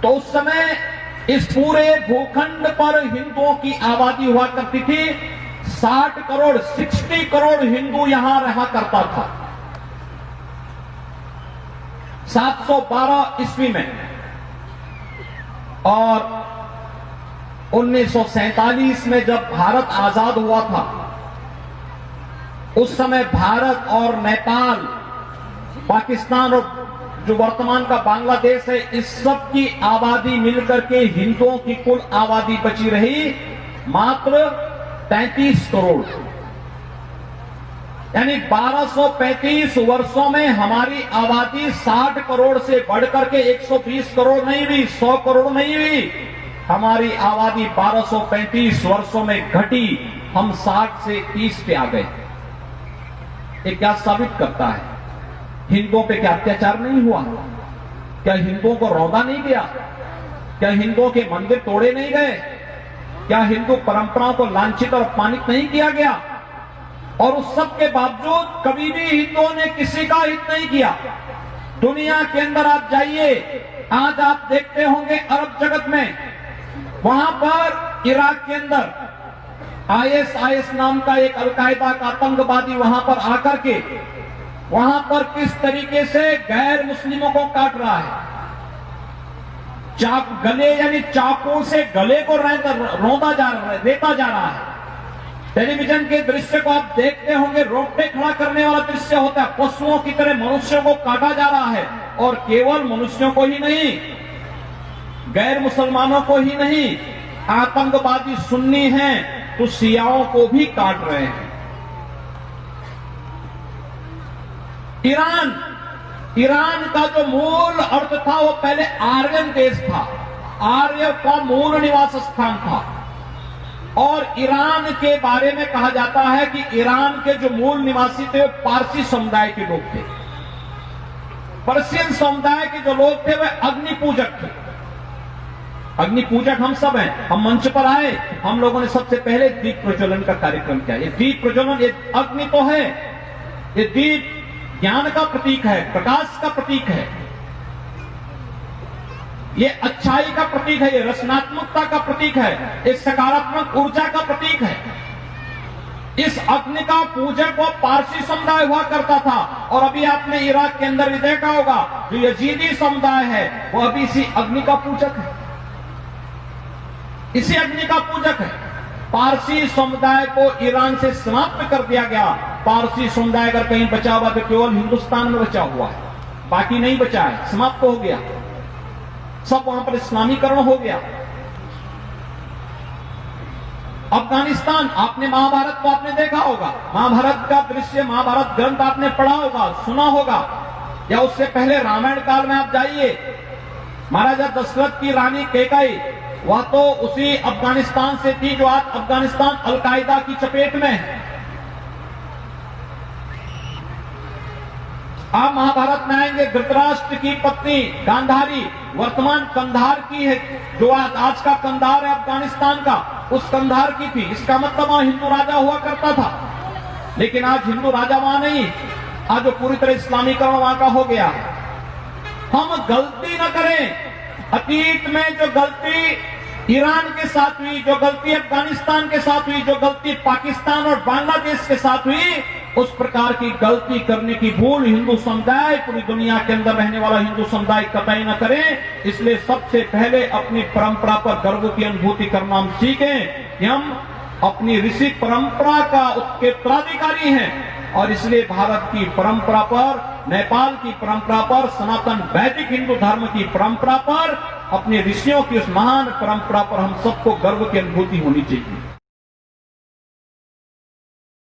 तो उस समय इस पूरे भूखंड पर हिंदुओं की आबादी हुआ करती थी। 60 करोड़ 60 करोड़ हिंदू यहां रहा करता था 712 ईस्वी में। और 1947 में जब भारत आजाद हुआ था, उस समय भारत और नेपाल, पाकिस्तान और जो वर्तमान का बांग्लादेश है, इस सब की आबादी मिलकर के हिंदुओं की कुल आबादी बची रही मात्र 33 करोड़। यानी 1235 वर्षों में हमारी आबादी 60 करोड़ से बढ़कर के 120 करोड़ नहीं हुई, 100 करोड़ नहीं हुई। हमारी आबादी 1235 वर्षों में घटी, हम 60 से 30 पे आ गए। ये क्या साबित करता है? हिंदुओं पे क्या अत्याचार नहीं हुआ? क्या हिंदुओं को रौंदा नहीं गया? क्या हिंदुओं के मंदिर तोड़े नहीं गए? क्या हिंदू परंपराओं को लांछित और अपमानित नहीं किया गया? और उस सब के बावजूद कभी भी हिंदुओं ने किसी का हित नहीं किया। दुनिया के अंदर आप जाइए, आज आप देखते होंगे अरब जगत में, वहां पर इराक के अंदर आईएस नाम का एक अलकायदा का आतंकवादी वहां पर आकर के वहां पर किस तरीके से गैर मुस्लिमों को काट रहा है। गले यानी चाकू से गले को रेता जा रहा है। टेलीविजन के दृश्य को आप देखते होंगे, रोकटे खड़ा करने वाला दृश्य होता है। पशुओं की तरह मनुष्यों को काटा जा रहा है, और केवल मनुष्यों को ही नहीं, गैर मुसलमानों को ही नहीं, आतंकवादी सुन्नी हैं तो शियाओं को भी काट रहे हैं। ईरान का जो मूल अर्थ था वो पहले आर्यन देश था, आर्य का मूल निवास स्थान था। और ईरान के बारे में कहा जाता है कि ईरान के जो मूल निवासी थे वो पारसी समुदाय के लोग थे। पर्शियन समुदाय के जो लोग थे वे अग्नि पूजक थे। अग्नि पूजक हम सब हैं। हम मंच पर आए, हम लोगों ने सबसे पहले दीप प्रज्वलन का कार्यक्रम किया। ये दीप प्रज्वलन, ये अग्नि तो है, ये दीप ज्ञान का प्रतीक है, प्रकाश का प्रतीक है, ये अच्छाई का प्रतीक है, ये रचनात्मकता का प्रतीक है, ये सकारात्मक ऊर्जा का प्रतीक है। इस अग्नि का पूजक वो पारसी समुदाय हुआ करता था। और अभी आपने इराक के अंदर भी देखा होगा, जो यजीदी समुदाय है वो अभी इसी अग्नि का पूजक है, इसी अग्नि का पूजक है। पारसी समुदाय को ईरान से समाप्त कर दिया गया। पारसी समुदाय अगर कहीं बचा हुआ तो केवल हिंदुस्तान में बचा हुआ है, बाकी नहीं बचा है, समाप्त हो गया, सब वहां पर इस्लामीकरण हो गया। अफगानिस्तान, आपने महाभारत को आपने देखा होगा, महाभारत का दृश्य, महाभारत ग्रंथ आपने पढ़ा होगा, सुना होगा, या उससे पहले रामायण काल में आप जाइए, महाराजा दशरथ की रानी कैकेयी वह तो उसी अफगानिस्तान से थी जो आज अफगानिस्तान अलकायदा की चपेट में है। आप महाभारत में आएंगे, धृतराष्ट्र की पत्नी गांधारी वर्तमान कंधार की है, जो आज का कंधार है अफगानिस्तान का, उस कंधार की थी। इसका मतलब वहां हिंदू राजा हुआ करता था। लेकिन आज हिंदू राजा वहां नहीं, आज जो पूरी तरह इस्लामीकरण वहां का हो गया। हम गलती न करें, अतीत में जो गलती ईरान के साथ हुई, जो गलती अफगानिस्तान के साथ हुई, जो गलती पाकिस्तान और बांग्लादेश के साथ हुई, उस प्रकार की गलती करने की भूल हिंदू समुदाय, पूरी दुनिया के अंदर रहने वाला हिंदू समुदाय कतई न करे। इसलिए सबसे पहले अपनी परंपरा पर गर्व की अनुभूति करना हम सीखें कि हम अपनी ऋषि परंपरा का उत्तराधिकारी हैं। और इसलिए भारत की परंपरा पर, नेपाल की परंपरा पर, सनातन वैदिक हिंदू धर्म की परंपरा पर, अपने ऋषियों की उस महान परंपरा पर हम सबको गर्व की अनुभूति होनी चाहिए।